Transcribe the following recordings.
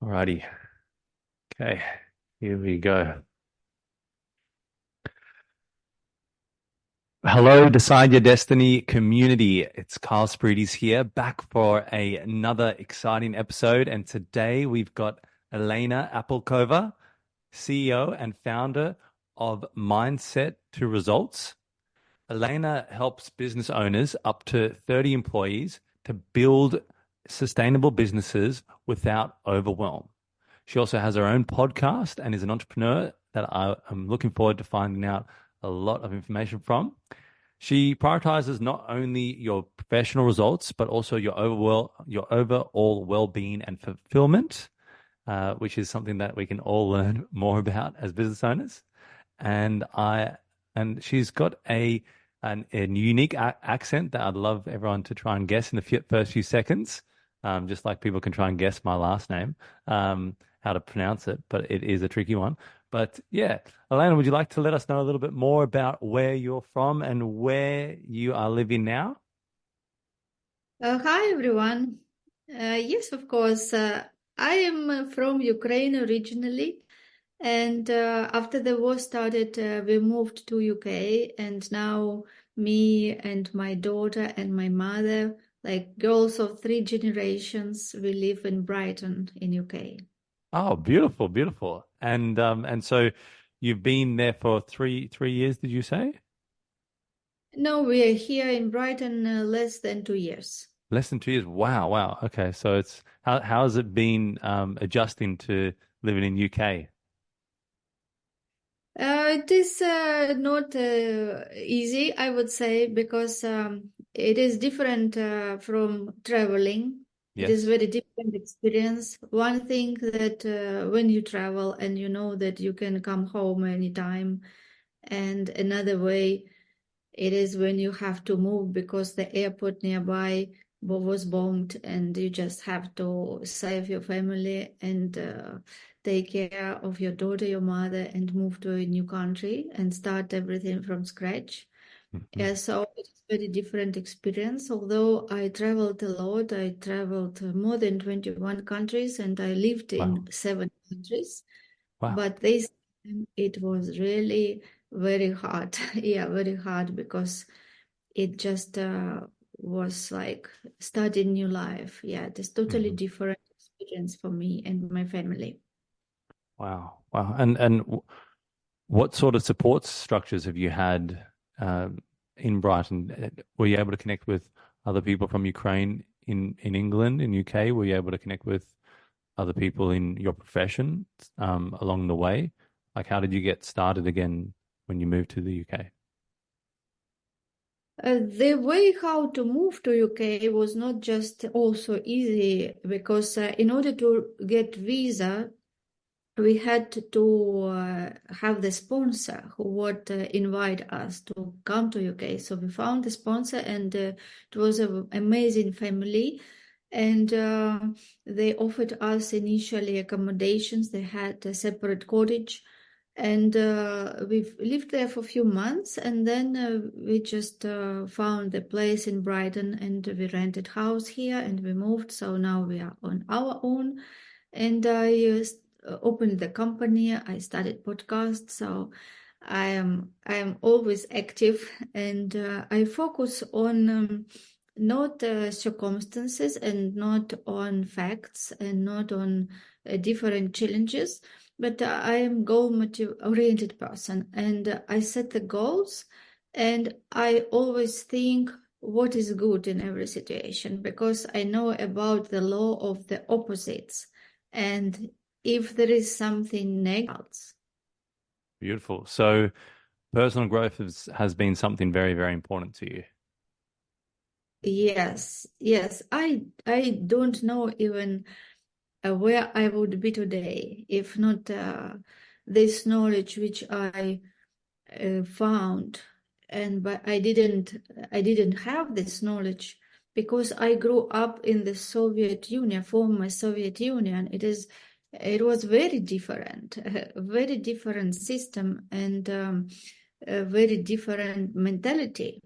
Alrighty. Okay, here we go. Hello, Decide Your Destiny community. It's Carl Spyrides here, back for another exciting episode. And today we've got Elena Applekova, CEO and founder of Mindset to Results. Elena helps business owners up to 30 employees to build sustainable businesses without overwhelm. She also has her own podcast and is an entrepreneur that I am looking forward to finding out a lot of information from. She prioritizes not only your professional results, but also your overall well-being and fulfillment, which is something that we can all learn more about as business owners. And she's got a unique accent that I'd love everyone to try and guess in the first few seconds, just like people can try and guess my last name, how to pronounce it, but it is a tricky one. But yeah, Elena, would you like to let us know a little bit more about where you're from and where you are living now? Hi everyone. Yes, of course. I am from Ukraine originally, and after the war started, we moved to UK, and now me and my daughter and my mother, like girls of three generations, we live in Brighton in UK. Oh, beautiful, beautiful. And so you've been there for three years, did you say? No, we are here in Brighton less than 2 years. Less than 2 years. Wow, wow. Okay, so it's how has it been adjusting to living in UK? It is not easy, I would say, because it is different from traveling. It is Yes. very different experience. One thing that when you travel and you know that you can come home anytime, and another way it is when you have to move because the airport nearby was bombed and you just have to save your family and take care of your daughter, your mother, and move to a new country and start everything from scratch. Mhm. Yeah, so it's very different experience. Although I traveled a lot, I traveled more than 21 countries and I lived Wow. in 7 countries. Wow. But this time it was really very hard. Yeah, very hard because it just was like starting new life. Yeah, it is totally Mhm. different experience for me and my family. Wow. Wow. And what sort of support structures have you had in Brighton? Were you able to connect with other people from Ukraine in England, in UK? Were you able to connect with other people in your profession along the way? Like, how did you get started again when you moved to the UK? The way how to move to UK was not just also easy because in order to get visa, we had to have the sponsor who would invite us to come to UK. So we found the sponsor, and it was an amazing family. And they offered us initially accommodations. They had a separate cottage, and we've lived there for a few months. And then we just found a place in Brighton, and we rented house here, and we moved. So now we are on our own. And I opened the company. I started podcasts. So I am always active, and I focus on not circumstances and not on facts and not on different challenges, but I am goal-oriented person, and I set the goals, and I always think what is good in every situation because I know about the law of the opposites. And if there is something negative, Beautiful. So personal growth has been something very, very important to you. yes, yes, I don't know even where I would be today if not this knowledge which I found, and but I didn't have this knowledge because I grew up in the Soviet Union, former Soviet Union. It was very different, a very different system and a very different mentality.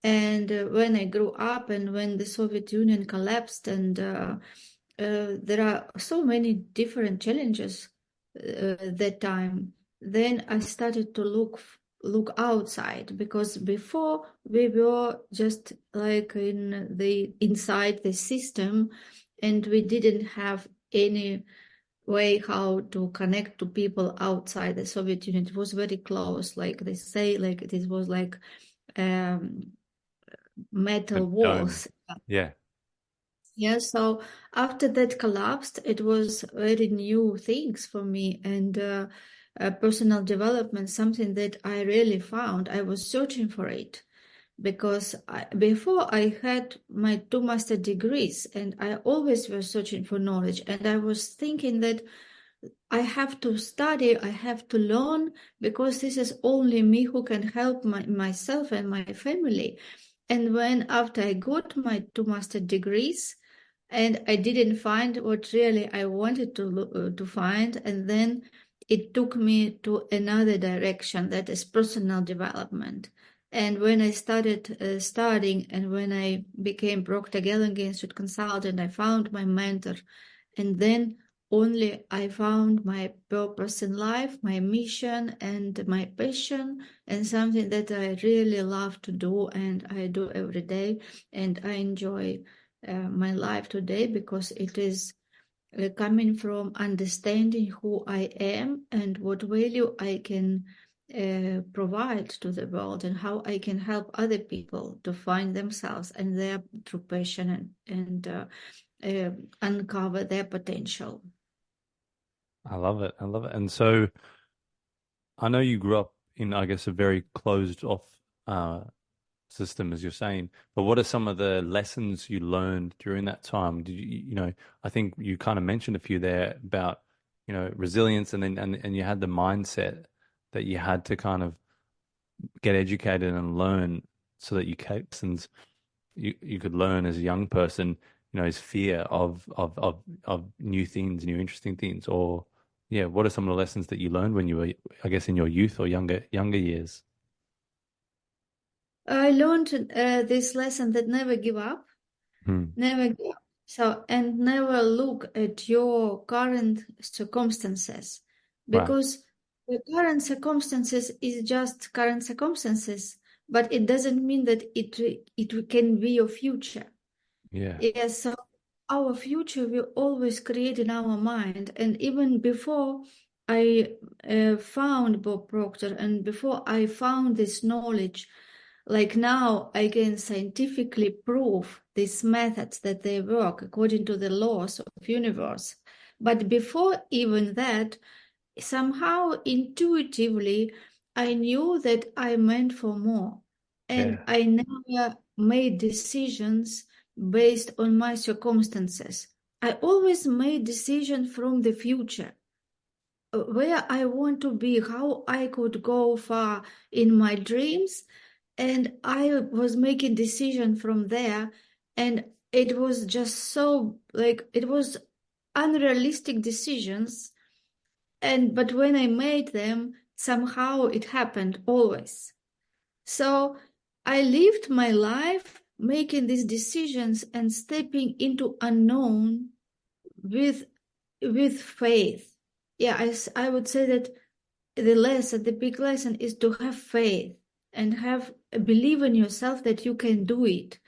And when I grew up and when the Soviet Union collapsed and there are so many different challenges that time. Then I started to look outside, because before we were just like inside the system, and we didn't have any way how to connect to people outside the Soviet Union. It was very close, like they say, like it was like um, A metal dome. walls. Yeah. Yeah, so after that collapsed, it was very new things for me, and personal development, something that I really found. I was searching for it because before I had my two master degrees, and I always was searching for knowledge, and I was thinking that I have to study, I have to learn, because this is only me who can help myself and my family. And when after I got my two master degrees, and I didn't find what really I wanted to find, and then it took me to another direction, that is personal development. And when I started studying, and when I became Procter Gallagher Institute consultant, I found my mentor, and then only I found my purpose in life, my mission, and my passion, and something that I really love to do, and I do every day, and I enjoy my life today, because it is coming from understanding who I am and what value I can provide to the world, and how I can help other people to find themselves and their true passion, and uncover their potential. I love it. I love it. And so I know you grew up in, I guess, a very closed off uh, system, as you're saying. But what are some of the lessons you learned during that time? Did I think you kind of mentioned a few there about, resilience, and then and you had the mindset that you had to kind of get educated and learn so that you could lessons you could learn as a young person, is fear of new things, new interesting things, or yeah, what are some of the lessons that you learned when you were, I guess, in your youth or younger years? I learned this lesson, that never give up, Hmm. never give up. So, and never look at your current circumstances, Right. because the current circumstances is just current circumstances, but it doesn't mean that it can be your future. Yeah. Yes, so our future we always create in our mind. And even before I found Bob Proctor, and before I found this knowledge, like now I can scientifically prove these methods that they work according to the laws of universe. But before even that, somehow intuitively, I knew that I meant for more. And Yeah. I never made decisions based on my circumstances. I always made decisions from the future, where I want to be, how I could go far in my dreams. And I was making decisions from there. And it was just so, like, it was unrealistic decisions, but when I made them, somehow it happened always. So I lived my life making these decisions and stepping into unknown with faith. Yeah, I would say that the big lesson is to have faith, and have believe in yourself that you can do it,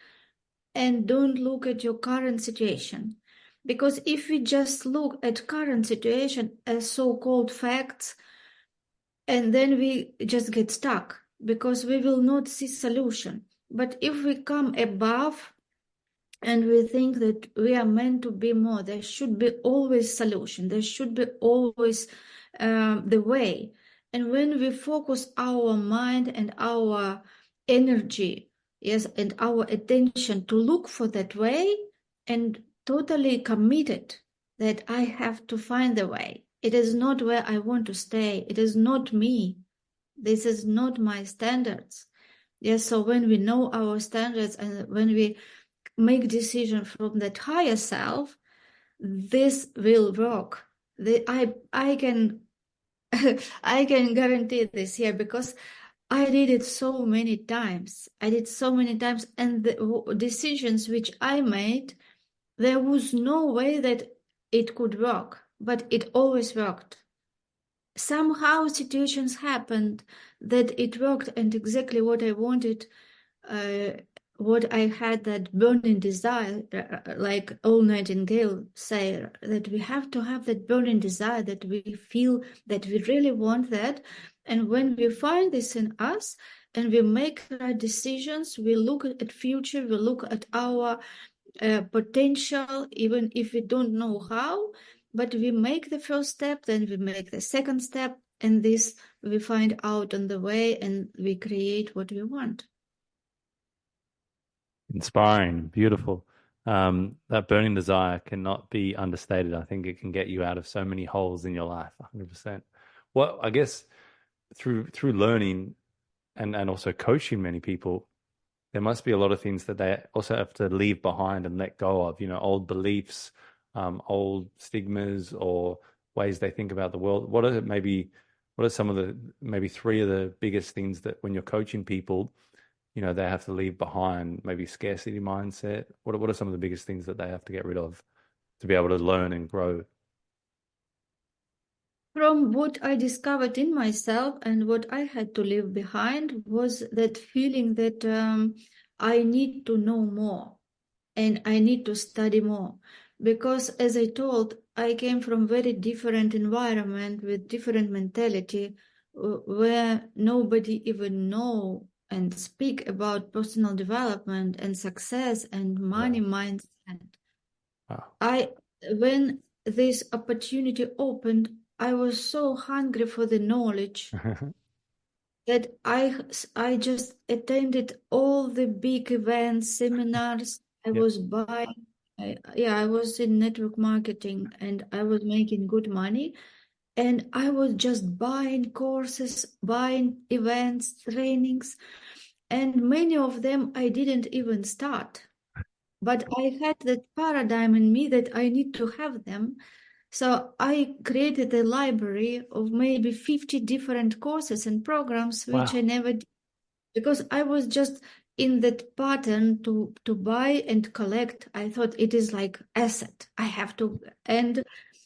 and don't look at your current situation. Because if we just look at current situation as so-called facts, and then we just get stuck, because we will not see solution. But if we come above, and we think that we are meant to be more, there should be always solution, there should be always the way. And when we focus our mind and our energy, yes, and our attention to look for that way, and totally committed that I have to find the way, it is not where I want to stay, it is not me, this is not my standards. Yes, so when we know our standards, and when we make decision from that higher self, this will work. I can I can guarantee this here, because I did it so many times. I did so many times, and the decisions which I made, there was no way that it could work, but it always worked. Somehow situations happened that it worked, and exactly what I wanted, uh, what I had, that burning desire, like old Nightingale say, that we have to have that burning desire, that we feel that we really want that. And when we find this in us and we make right decisions, we look at future, we look at our potential, even if we don't know how, but we make the first step, then we make the second step, and this we find out on the way, and we create what we want. Inspiring, beautiful. That burning desire cannot be understated. I think it can get you out of so many holes in your life, 100%. Well, I guess through learning and also coaching many people, there must be a lot of things that they also have to leave behind and let go of, old beliefs, old stigmas or ways they think about the world. What are some of the maybe three of the biggest things that when you're coaching people, they have to leave behind? Maybe scarcity mindset. What are some of the biggest things that they have to get rid of to be able to learn and grow? From what I discovered in myself and what I had to leave behind was that feeling that I need to know more and I need to study more. Because as I told, I came from very different environment with different mentality, where nobody even know and speak about personal development and success and money Wow. mindset. Wow. When this opportunity opened, I was so hungry for the knowledge that I just attended all the big events, seminars. I Yeah. was buying, I was in network marketing and I was making good money. And I was just buying courses, buying events, trainings, and many of them I didn't even start. But I had that paradigm in me that I need to have them. So I created a library of maybe 50 different courses and programs, which I Wow. never did because I was just in that pattern to buy and collect. I thought it is like asset. I have to. And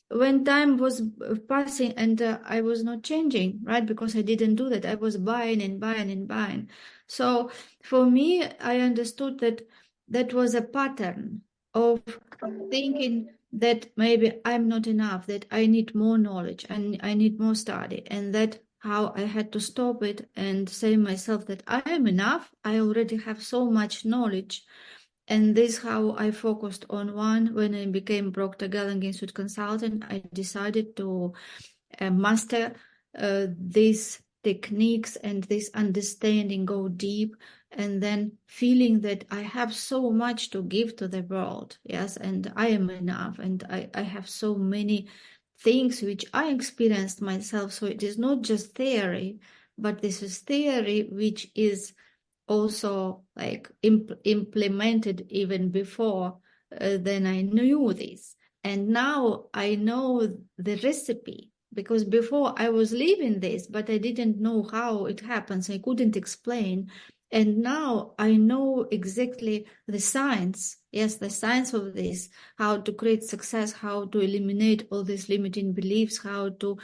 when time was passing and I was not changing, right? Because I didn't do that. I was buying and buying and buying. So for me, I understood that that was a pattern of thinking that maybe I'm not enough, that I need more knowledge and I need more study. And that how I had to stop it and say myself that I am enough. I already have so much knowledge. And this how I focused on one. When I became Procter Gallagher Institute consultant, I decided to master these techniques and this understanding, go deep, and then feeling that I have so much to give to the world. Yes, and I am enough, and I have so many things which I experienced myself. So it is not just theory, but this is theory which is also like implemented even before then I knew this. And now I know the recipe because before I was living this, but I didn't know how it happens. I couldn't explain. And now I know exactly the science. Yes, the science of this, how to create success, how to eliminate all these limiting beliefs, how to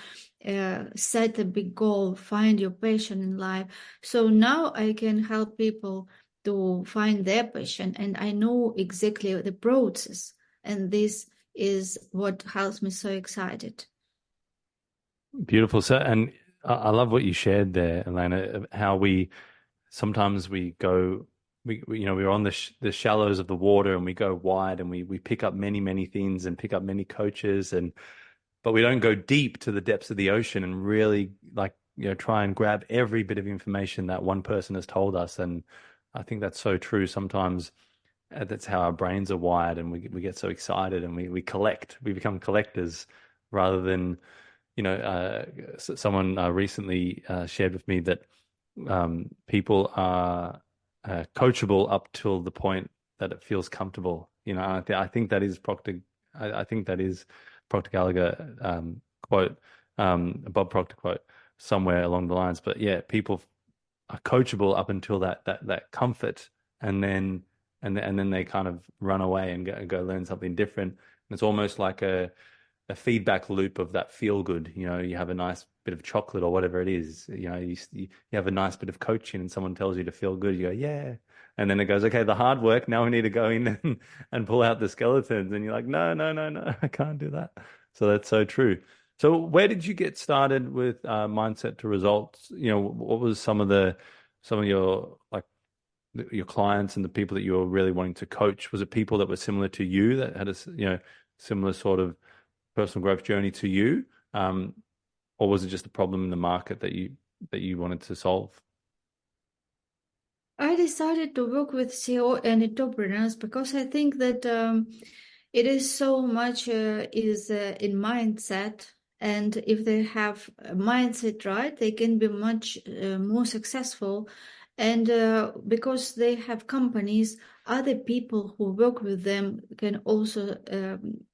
set a big goal, find your passion in life. So now I can help people to find their passion, and I know exactly the process. And this is what helps me so excited. Beautiful. So, and I love what you shared there, Elena, how sometimes we go, we're on the shallows of the water and we go wide and we pick up many, many things and pick up many coaches but we don't go deep to the depths of the ocean and really like, try and grab every bit of information that one person has told us. And I think that's so true. Sometimes that's how our brains are wired and we get so excited and we collect, we become collectors rather than, someone recently shared with me that people are coachable up till the point that it feels comfortable. I think that is Proctor. I think that is Proctor Gallagher quote, Bob Proctor quote somewhere along the lines. But yeah, people are coachable up until that comfort, and then and then they kind of run away and go learn something different. And it's almost like a feedback loop of that feel good. You know, you have a nice bit of chocolate or whatever it is. You know, you have a nice bit of coaching, and someone tells you to feel good. You go, yeah. And then it goes, okay, the hard work. Now we need to go in and pull out the skeletons. And you're like, no, no, no, no, I can't do that. So that's so true. So where did you get started with mindset to results? You know, what was some of your like your clients and the people that you were really wanting to coach? Was it people that were similar to you that had a similar sort of personal growth journey to you, or was it just a problem in the market that you wanted to solve? I decided to work with CEO and entrepreneurs because I think that it is so much is in mindset, and if they have a mindset right, they can be much more successful. And because they have companies, other people who work with them can also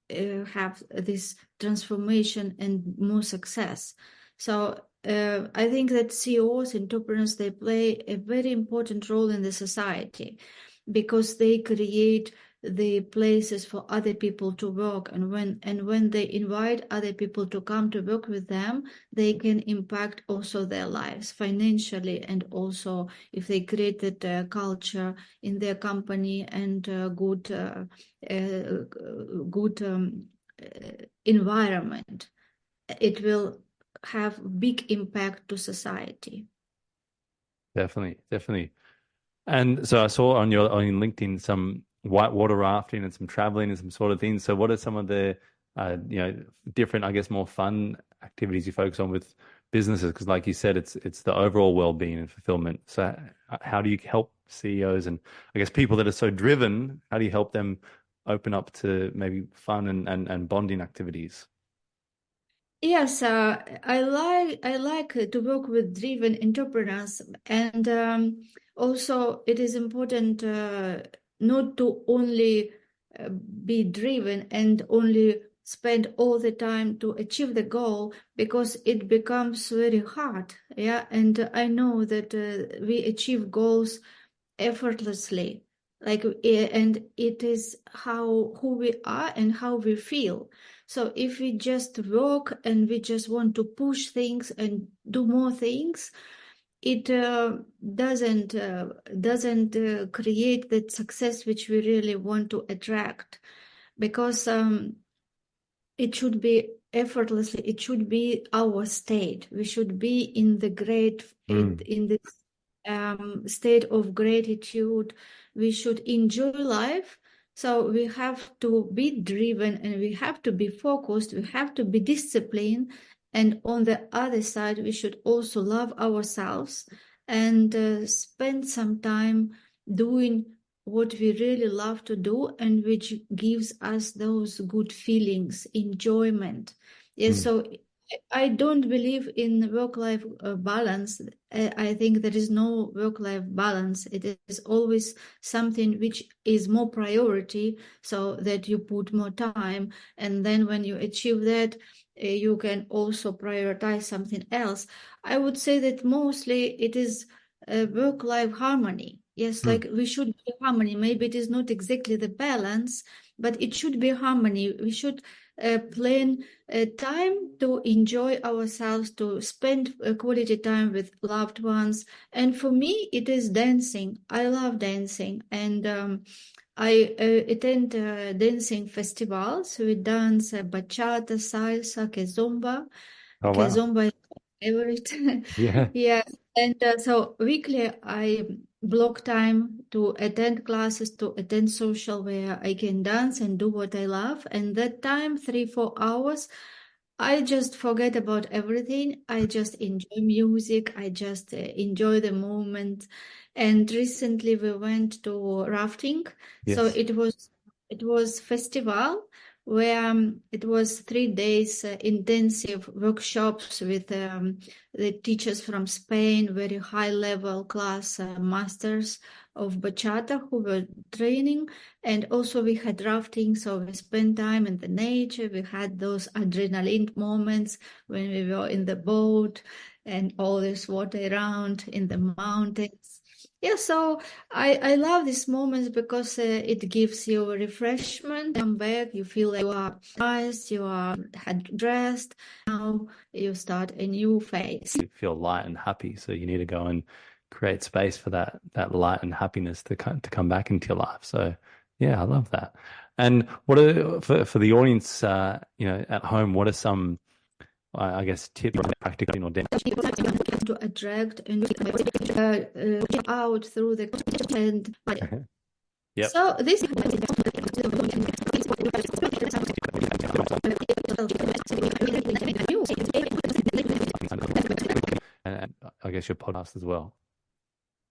have this transformation and more success. So I think that CEOs, entrepreneurs, they play a very important role in the society because they create the places for other people to work, and when they invite other people to come to work with them, they can impact also their lives financially, and also if they created a culture in their company and good environment, it will have big impact to society. Definitely, definitely. And so I saw on LinkedIn some whitewater rafting and some traveling and some sort of things. So what are some of the different, I guess, more fun activities you focus on with businesses? Because like you said, it's the overall well-being and fulfillment. So how do you help CEOs and I guess people that are so driven, how do you help them open up to maybe fun and bonding activities? Yes, I like to work with driven entrepreneurs, and also it is important not to only be driven and only spend all the time to achieve the goal, because it becomes very hard. Yeah, and I know that we achieve goals effortlessly, and it is how who we are and how we feel. So if we just work and we just want to push things and do more things, it doesn't create that success which we really want to attract, because it should be effortlessly. It should be our state. We should be in the Mm. in this state of gratitude. We should enjoy life. So we have to be driven and we have to be focused. We have to be disciplined. And on the other side, we should also love ourselves and spend some time doing what we really love to do and which gives us those good feelings, enjoyment. Yes, Mm. so I don't believe in work-life balance. I think there is no work-life balance. It is always something which is more priority, so that you put more time, and then when you achieve that, you can also prioritize something else. I would say that mostly it is work-life harmony. Yes, Mm. like we should be harmony. Maybe it is not exactly the balance, but it should be harmony. We should plan time to enjoy ourselves, to spend quality time with loved ones. And for me, it is dancing. I love dancing, and I attend dancing festivals. We dance bachata, salsa, kizomba. Oh wow. Kizomba is my favorite. Yeah. Yeah, and so weekly I block time to attend classes, to attend social where I can dance and do what I love. And that time, 3, 4 hours, I just forget about everything. I just enjoy music. I just enjoy the moment. And recently we went to rafting. So Yes. it was festival where it was 3 days intensive workshops with the teachers from Spain, very high level class masters of bachata who were training. And also we had rafting, so we spent time in the nature. We had those adrenaline moments when we were in the boat and all this water around in the mountains. Yeah, so I love these moments because it gives you a refreshment. Come back, you feel like you are nice, you are had dressed. Now you start a new phase. You feel light and happy, so you need to go and create space for that light and happiness to come back into your life. So yeah, I love that. And what are for the audience, at home, what are some, I guess, tips, practical or To attract and out through the and Yep. so this And I guess your podcast as well.